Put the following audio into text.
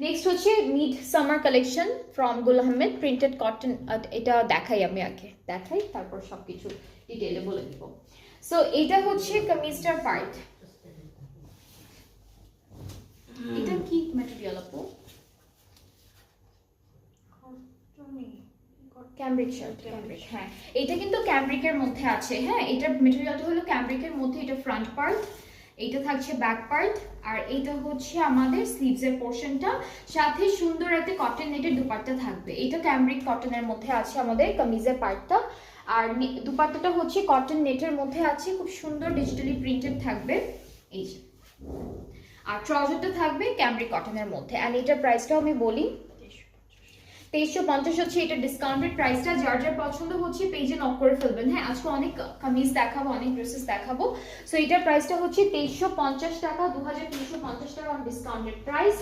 Next হচ্ছে mid summer collection from গুল Ahmed printed cotton. এটা দেখাই, আমি আগে দেখাই তারপর সবকিছু ডিটেইলে বলে দিব। সো এটা হচ্ছে কামিজটার পার্ট। এটা কি ম্যাটেরিয়াল আপু? ক্যামব্রিক শার্ট, ক্যামব্রিক, হ্যাঁ এটা কিন্তু ক্যামব্রিকের মধ্যে আছে। হ্যাঁ এটার মেটেরিয়ালটা হলো ক্যামব্রিকের মধ্যে। এটা ফ্রন্ট পার্ট, এইটা থাকছে ব্যাক পার্ট, আর এটা হচ্ছে আমাদের স্লিভসের পোর্শনটা। সাথে সুন্দর একটা কটন নেটের দুপাট্টা থাকবে। এটা ক্যামব্রিক কটনের মধ্যে আছে আমাদের কামিজের পার্টটা। আর দুপাট্টাটা হচ্ছে কটন নেটের মধ্যে আছে, খুব সুন্দর ডিজিটালি প্রিন্টেড থাকবে এই যে। আর ট্রাউজারটা থাকবে ক্যামব্রিক কটনের মধ্যে। অ্যান্ড এটার প্রাইসটাও আমি বলি, 2350 হচ্ছে এটা ডিসকাউন্টেড প্রাইসটা। যার যার পছন্দ হচ্ছে পেজে নক করে ফেলবেন। হ্যাঁ আজকে অনেক কামিজ দেখাবো, অনেক ড্রেসেস দেখাবো। সো এটার প্রাইসটা হচ্ছে 2350 টাকা, 2350 টাকা অন ডিসকাউন্টেড প্রাইস।